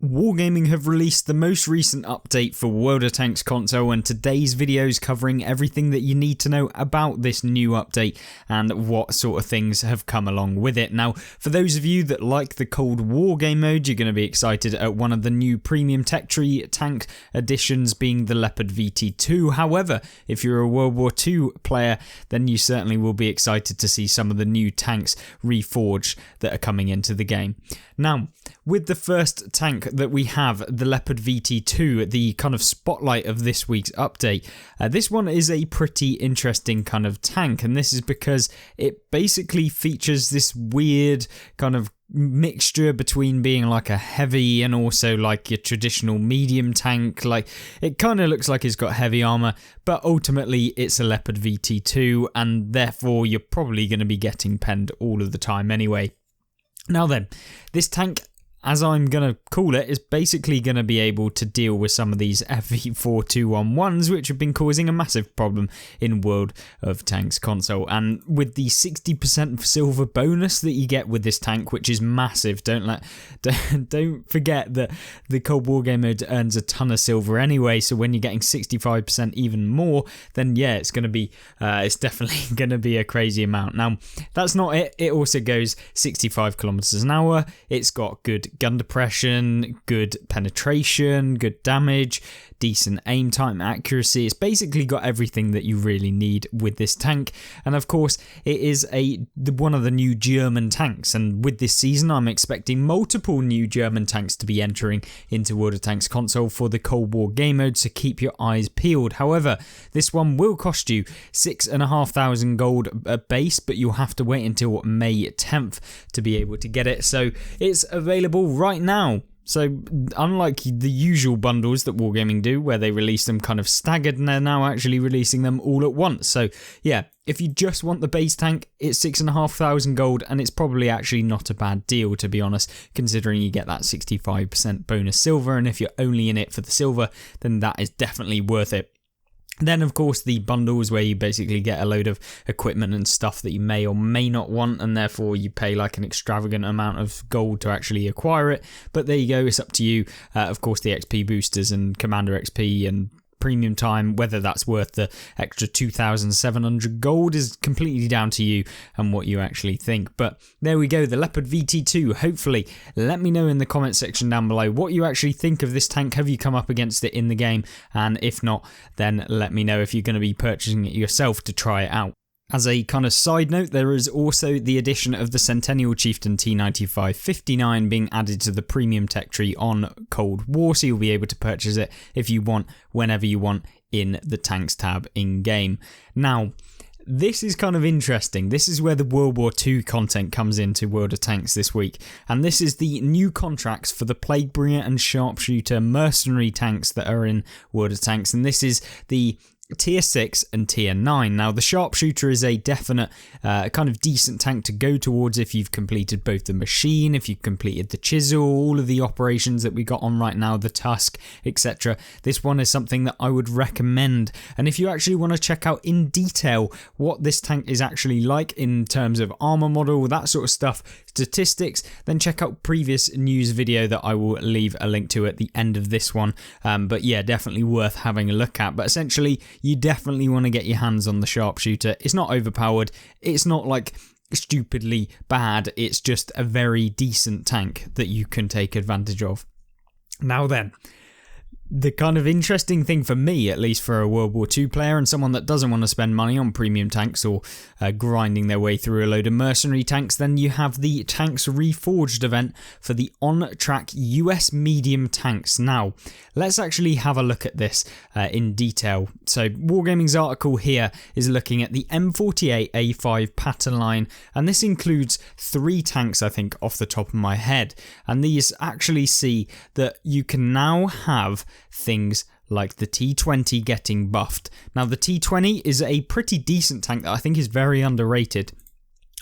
Wargaming have released the most recent update for World of Tanks console, and today's video is covering everything that you need to know about this new update and what sort of things have come along with it. Now, for those of you that like the Cold War game mode, you're going to be excited at one of the new premium tech tree tank additions being the Leopard Vt2. However, if you're a World War II player, then you certainly will be excited to see some of the new tanks reforged that are coming into the game. Now, with the first tank that we have, the Leopard Vt2, the kind of spotlight of this week's update, this one is a pretty interesting kind of tank, and this is because it basically features this weird kind of mixture between being like a heavy and also like your traditional medium tank. Like, it kind of looks like it's got heavy armor, but ultimately it's a Leopard Vt2, and therefore you're probably going to be getting penned all of the time anyway. Now then, this tank, as I'm going to call it, is basically going to be able to deal with some of these FE421s, which have been causing a massive problem in World of Tanks console. And with the 60% silver bonus that you get with this tank, which is massive, don't forget that the Cold War game mode earns a ton of silver anyway. So when you're getting 65% even more, then yeah, it's going to be, it's definitely going to be a crazy amount. Now, that's not it. It also goes 65 kilometers an hour. It's got good gun depression, good penetration, good damage, decent aim time, accuracy. It's basically got everything that you really need with this tank. And of course, it is one of the new German tanks. And with this season, I'm expecting multiple new German tanks to be entering into World of Tanks console for the Cold War game mode, so keep your eyes peeled. However, this one will cost you 6,500 gold base, but you'll have to wait until May 10th to be able to get it. So it's available right now. So unlike the usual bundles that Wargaming do, where they release them kind of staggered, and they're now actually releasing them all at once. So yeah, if you just want the base tank, it's 6,500 gold, and it's probably actually not a bad deal, to be honest, considering you get that 65% bonus silver, and if you're only in it for the silver, then that is definitely worth it. Then, of course, the bundles where you basically get a load of equipment and stuff that you may or may not want, and therefore you pay like an extravagant amount of gold to actually acquire it. But there you go, it's up to you. Of course, the XP boosters and Commander XP and premium time, whether that's worth the extra 2,700 gold is completely down to you and what you actually think. But there we go, the Leopard Vt2. Hopefully, let me know in the comment section down below what you actually think of this tank. Have you come up against it in the game? And if not, then let me know if you're going to be purchasing it yourself to try it out. As a kind of side note, there is also the addition of the Centennial Chieftain T95 59 being added to the premium tech tree on Cold War, so you'll be able to purchase it if you want, whenever you want, in the tanks tab in-game. Now, this is kind of interesting. This is where the World War II content comes into World of Tanks this week, and this is the new contracts for the Plague Bringer and Sharpshooter mercenary tanks that are in World of Tanks, and this is the Tier 6 and Tier 9. Now, the Sharpshooter is a definite kind of decent tank to go towards if you've completed both the machine, if you've completed the chisel, all of the operations that we got on right now, the tusk, etc. This one is something that I would recommend. And if you actually want to check out in detail what this tank is actually like in terms of armor model, that sort of stuff, statistics, then check out previous news video that I will leave a link to at the end of this one. But yeah, definitely worth having a look at. But essentially, you definitely want to get your hands on the Sharpshooter. It's not overpowered. It's not like stupidly bad. It's just a very decent tank that you can take advantage of. Now then, the kind of interesting thing for me, at least for a World War II player and someone that doesn't want to spend money on premium tanks or grinding their way through a load of mercenary tanks, then you have the Tanks Reforged event for the on-track US medium tanks. Now, let's actually have a look at this in detail. So, Wargaming's article here is looking at the M48A5 pattern line, and this includes 3 tanks, I think, off the top of my head. And these actually see that you can now have things like the T20 getting buffed. Now, the T20 is a pretty decent tank that I think is very underrated.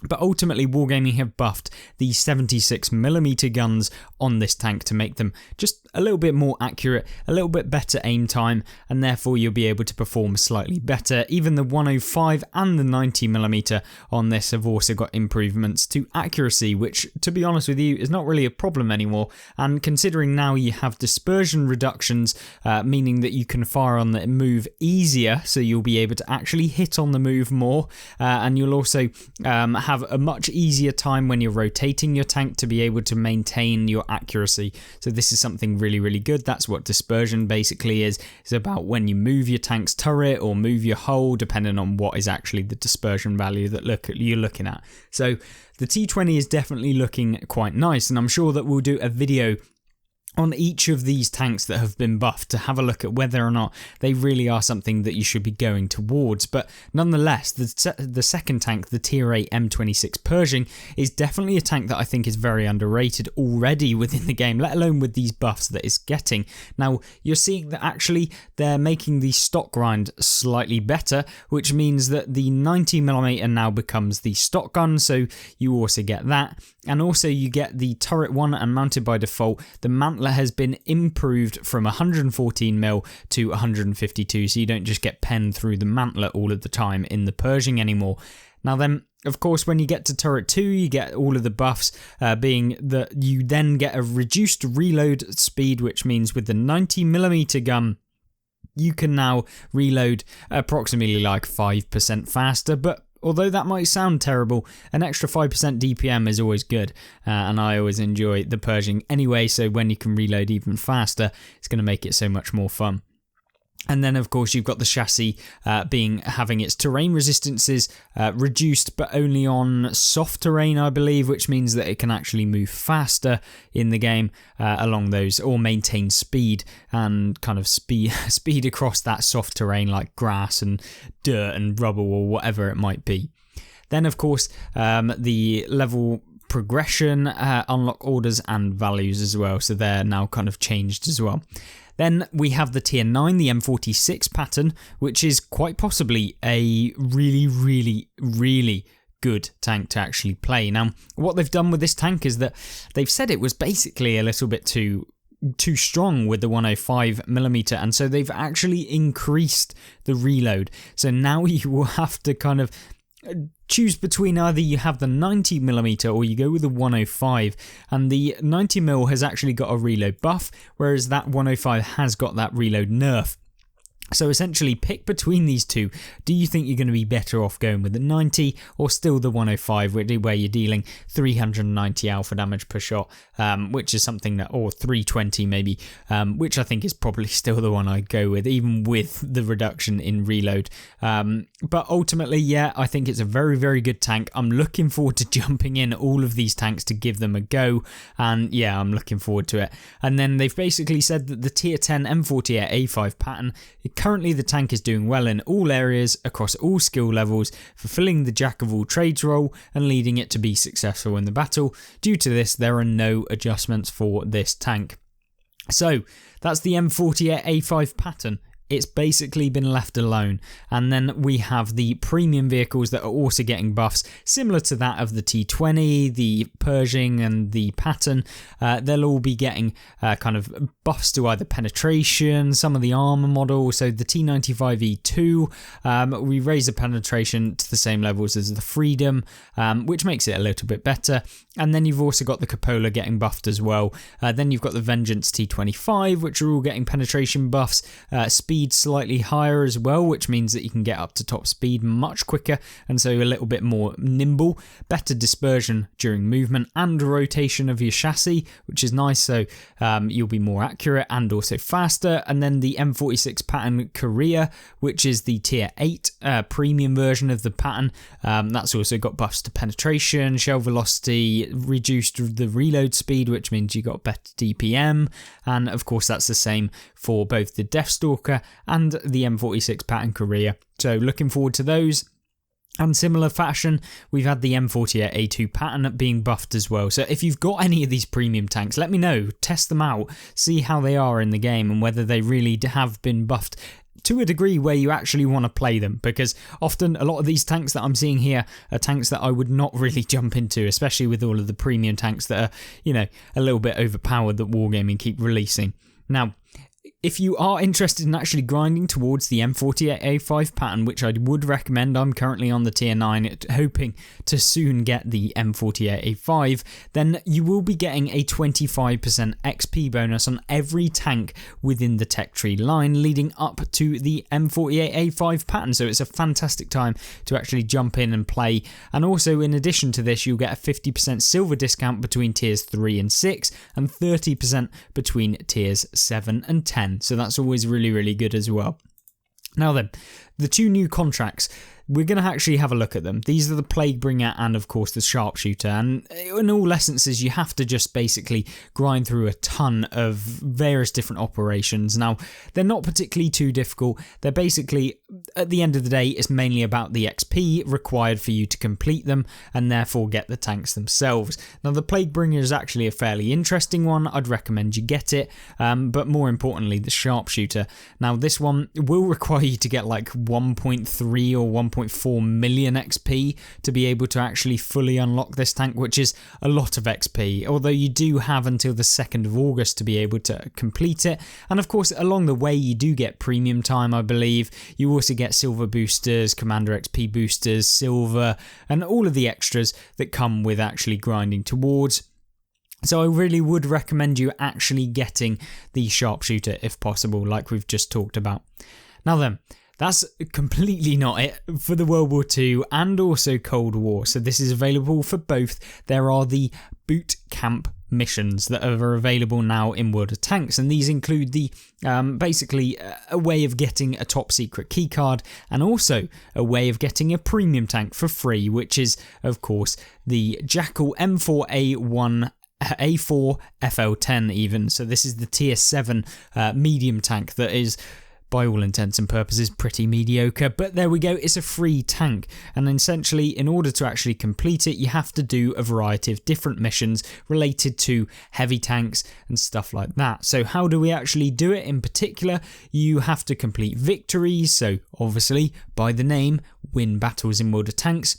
But ultimately, Wargaming have buffed the 76mm guns on this tank to make them just a little bit more accurate, a little bit better aim time, and therefore you'll be able to perform slightly better. Even the 105 and the 90mm on this have also got improvements to accuracy, which, to be honest with you, is not really a problem anymore. And considering now you have dispersion reductions, meaning that you can fire on the move easier, so you'll be able to actually hit on the move more, and you'll also have a much easier time when you're rotating your tank to be able to maintain your accuracy. So this is something really, really good. That's what dispersion basically is. It's about when you move your tank's turret or move your hull, depending on what is actually the dispersion value that you're looking at. So the T20 is definitely looking quite nice, and I'm sure that we'll do a video on each of these tanks that have been buffed to have a look at whether or not they really are something that you should be going towards. But nonetheless, the second tank, the Tier 8 M26 Pershing, is definitely a tank that I think is very underrated already within the game, let alone with these buffs that it's getting. Now, you're seeing that actually they're making the stock grind slightly better, which means that the 90mm now becomes the stock gun, so you also get that. And also you get the turret one, and mounted by default, the mantler has been improved from 114mm to 152, so you don't just get penned through the mantler all of the time in the Pershing anymore. Now then, of course, when you get to turret 2, you get all of the buffs, being that you then get a reduced reload speed, which means with the 90mm gun, you can now reload approximately like 5% faster, but although that might sound terrible, an extra 5% DPM is always good, and I always enjoy the Pershing anyway, so when you can reload even faster, it's going to make it so much more fun. And then, of course, you've got the chassis having its terrain resistances reduced, but only on soft terrain, I believe, which means that it can actually move faster in the game along those, or maintain speed and kind of speed across that soft terrain like grass and dirt and rubble or whatever it might be. Then, of course, the level progression, unlock orders and values as well, so they're now kind of changed as well. Then we have the Tier 9, the M26 pattern, which is quite possibly a really, really, really good tank to actually play. Now, what they've done with this tank is that they've said it was basically a little bit too strong with the 105mm, and so they've actually increased the reload. So now you will have to kind of choose between either you have the 90mm or you go with the 105, and the 90mm has actually got a reload buff, whereas that 105 has got that reload nerf. So essentially pick between these two. Do you think you're going to be better off going with the 90 or still the 105, where you're dealing 390 alpha damage per shot, which is something that, or 320 maybe, which I think is probably still the one I'd go with, even with the reduction in reload. But ultimately, yeah, I think it's a very, very good tank. I'm looking forward to jumping in all of these tanks to give them a go, and yeah, I'm looking forward to it. And then they've basically said that the Tier 10 M40 A5 pattern, currently the tank is doing well in all areas across all skill levels, fulfilling the jack of all trades role and leading it to be successful in the battle. Due to this, there are no adjustments for this tank. So that's the M40 A5 pattern. It's basically been left alone. And then we have the premium vehicles that are also getting buffs, similar to that of the T20, the Pershing and the pattern. They'll all be getting kind of buffs to either penetration, some of the armor models. So the T95 E2, we raise the penetration to the same levels as the Freedom, which makes it a little bit better. And then you've also got the Cupola getting buffed as well. Then you've got the Vengeance T25, which are all getting penetration buffs, speed slightly higher as well, which means that you can get up to top speed much quicker, and so a little bit more nimble, better dispersion during movement and rotation of your chassis, which is nice, so you'll be more accurate and also faster. And then the M46 pattern Korea, which is the Tier 8 premium version of the pattern, that's also got buffs to penetration, shell velocity, reduced the reload speed, which means you got better DPM, and of course that's the same for both the Deathstalker and the M46 pattern Korea. So looking forward to those. And similar fashion, we've had the M40 A2 pattern being buffed as well. So if you've got any of these premium tanks, let me know, test them out, see how they are in the game and whether they really have been buffed to a degree where you actually want to play them, because often a lot of these tanks that I'm seeing here are tanks that I would not really jump into, especially with all of the premium tanks that are, you know, a little bit overpowered that Wargaming keep releasing. Now, if you are interested in actually grinding towards the M48A5 pattern, which I would recommend, I'm currently on the tier 9, hoping to soon get the M48A5, then you will be getting a 25% XP bonus on every tank within the tech tree line leading up to the M48A5 pattern. So it's a fantastic time to actually jump in and play. And also, in addition to this, you'll get a 50% silver discount between tiers 3 and 6 and 30% between tiers 7 and 10. So that's always really, really good as well. Now then, the two new contracts, we're going to actually have a look at them. These are the Plaguebringer and, of course, the Sharpshooter. And in all essences, you have to just basically grind through a ton of various different operations. Now, they're not particularly too difficult. They're basically, at the end of the day, it's mainly about the XP required for you to complete them and therefore get the tanks themselves. Now, the Plaguebringer is actually a fairly interesting one. I'd recommend you get it. But more importantly, the Sharpshooter. Now, this one will require you to get like 1.3 or 1.4 million XP to be able to actually fully unlock this tank, which is a lot of XP, although you do have until the 2nd of August to be able to complete it. And of course, along the way, you do get premium time, I believe. You also get silver boosters, commander XP boosters, silver, and all of the extras that come with actually grinding towards. So I really would recommend you actually getting the Sharpshooter if possible, like we've just talked about. Now then, that's completely not it for the World War II and also Cold War. So this is available for both. There are the boot camp missions that are available now in World of Tanks, and these include the basically a way of getting a top secret keycard and also a way of getting a premium tank for free, which is of course the Jackal M4A1 A4 FL10 even. So this is the tier 7 medium tank that is, by all intents and purposes, pretty mediocre, but there we go, it's a free tank, and essentially in order to actually complete it you have to do a variety of different missions related to heavy tanks and stuff like that. So how do we actually do it? In particular, you have to complete victories, so obviously by the name, win battles in World of Tanks.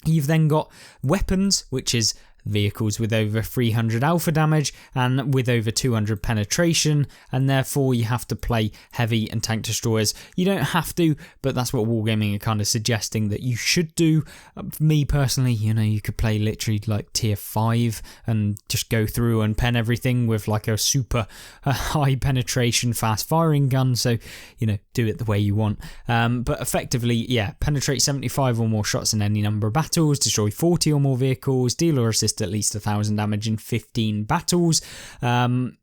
You've then got weapons, which is vehicles with over 300 alpha damage and with over 200 penetration, and therefore you have to play heavy and tank destroyers. You don't have to, but that's what Wargaming are kind of suggesting that you should do. For me personally, you know, you could play literally like tier 5 and just go through and pen everything with like a super high penetration fast firing gun, so you know, do it the way you want. But effectively, yeah, penetrate 75 or more shots in any number of battles, destroy 40 or more vehicles, deal or assist at least 1,000 damage in 15 battles. And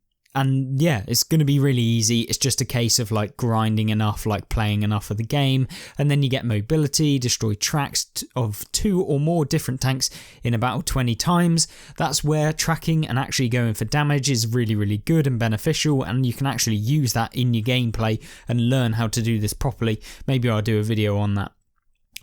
yeah, it's going to be really easy. It's just a case of like grinding enough, like playing enough of the game, and then you get mobility, destroy tracks of 2 or more different tanks in a battle 20 times. That's where tracking and actually going for damage is really, really good and beneficial, and you can actually use that in your gameplay and learn how to do this properly. Maybe I'll do a video on that.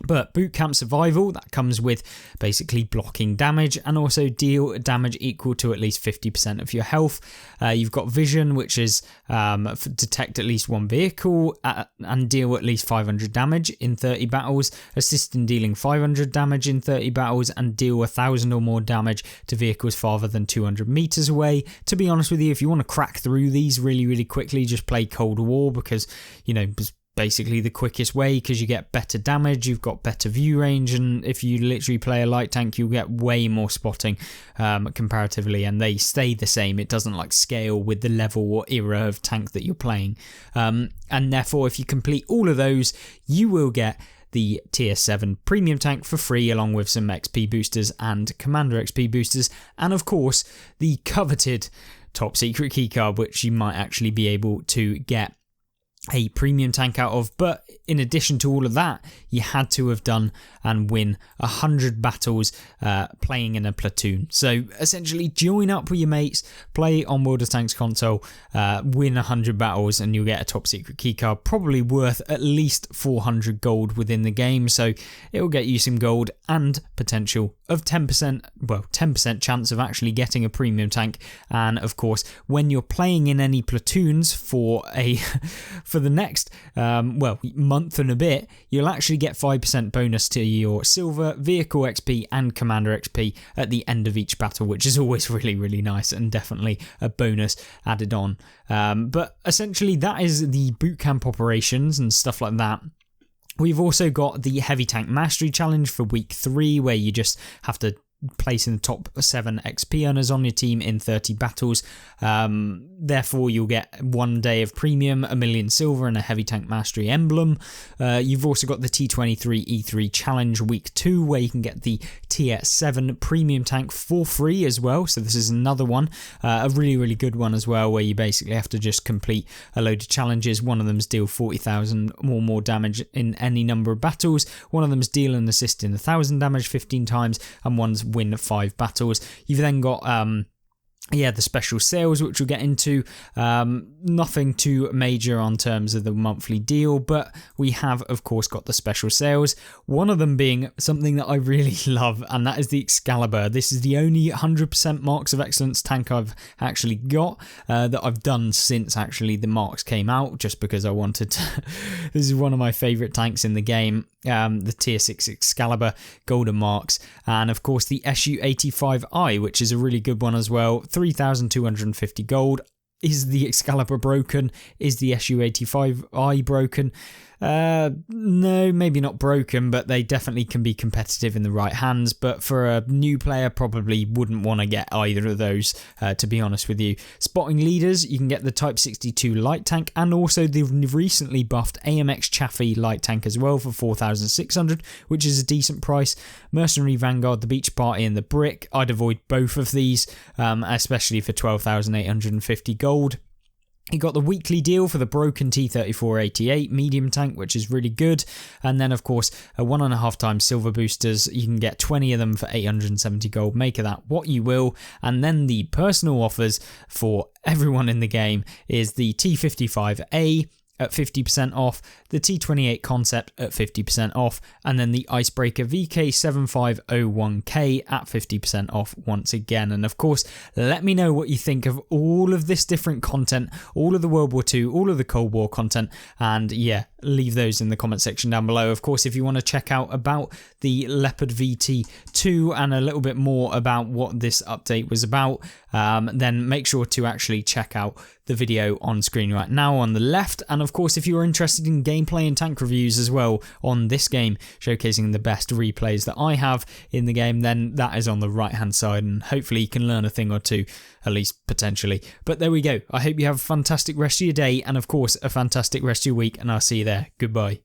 But boot camp survival, that comes with basically blocking damage and also deal damage equal to at least 50% of your health. You've got vision, which is detect at least one vehicle and deal at least 500 damage in 30 battles, assist in dealing 500 damage in 30 battles, and deal 1,000 or more damage to vehicles farther than 200 meters away. To be honest with you, if you want to crack through these really, really quickly, just play Cold War, because, you know, basically the quickest way, because you get better damage, you've got better view range, and if you literally play a light tank you'll get way more spotting comparatively, and they stay the same. It doesn't like scale with the level or era of tank that you're playing, and therefore if you complete all of those you will get the tier 7 premium tank for free, along with some XP boosters and commander XP boosters, and of course the coveted top secret keycard, which you might actually be able to get a premium tank out of. But in addition to all of that, you had to have done and win 100 battles playing in a platoon. So essentially join up with your mates, play on World of Tanks console, win 100 battles, and you'll get a top secret keycard, probably worth at least 400 gold within the game. So it will get you some gold and potential of 10%, well, 10% chance of actually getting a premium tank. And of course, when you're playing in any platoons for the next month and a bit, you'll actually get 5% bonus to your silver, vehicle XP and commander XP at the end of each battle, which is always really, really nice and definitely a bonus added on. But essentially that is the bootcamp operations and stuff like that. We've also got the Heavy Tank Mastery Challenge for week 3, where you just have to place in the top 7 XP earners on your team in 30 battles. Therefore, you'll get 1 day of premium, 1 million silver, and a Heavy Tank Mastery emblem. You've also got the T23 E3 Challenge Week 2, where you can get the TS7 premium tank for free as well. So this is another one, a really, really good one as well, where you basically have to just complete a load of challenges. One of them's deal 40,000 or more damage in any number of battles. One of them's deal and assist in 1,000 damage 15 times, and one's win 5 battles. You've then got the special sales, which we'll get into. Nothing too major on terms of the monthly deal, but we have, of course, got the special sales. One of them being something that I really love, and that is the Excalibur. This is the only 100% Marks of Excellence tank I've actually got that I've done since actually the marks came out, just because I wanted to. This is one of my favourite tanks in the game. The tier 6 Excalibur, golden marks, and of course the SU-85I, which is a really good one as well. 3,250 gold. Is the Excalibur broken? Is the SU-85I broken? No, maybe not broken, but they definitely can be competitive in the right hands. But for a new player, probably wouldn't want to get either of those, to be honest with you. Spotting leaders, you can get the Type 62 light tank and also the recently buffed AMX Chaffee light tank as well for 4,600, which is a decent price. Mercenary Vanguard, the Beach Party and the Brick. I'd avoid both of these, especially for 12,850 gold. You got the weekly deal for the broken T3488 medium tank, which is really good. And then, of course, a 1.5 times silver boosters. You can get 20 of them for 870 gold. Make of that what you will. And then the personal offers for everyone in the game is the T55A at 50% off, the T28 Concept at 50% off, and then the Icebreaker VK7501K at 50% off once again. And of course, let me know what you think of all of this different content, all of the World War II, all of the Cold War content, and yeah, leave those in the comment section down below. Of course, if you want to check out about the Leopard Vt2 and a little bit more about what this update was about, then make sure to actually check out the video on screen right now on the left. And of course, if you're interested in gameplay and tank reviews as well on this game, showcasing the best replays that I have in the game, then that is on the right hand side, and hopefully you can learn a thing or two, at least potentially. But there we go. I hope you have a fantastic rest of your day, and of course a fantastic rest of your week, and I'll see you there. Goodbye.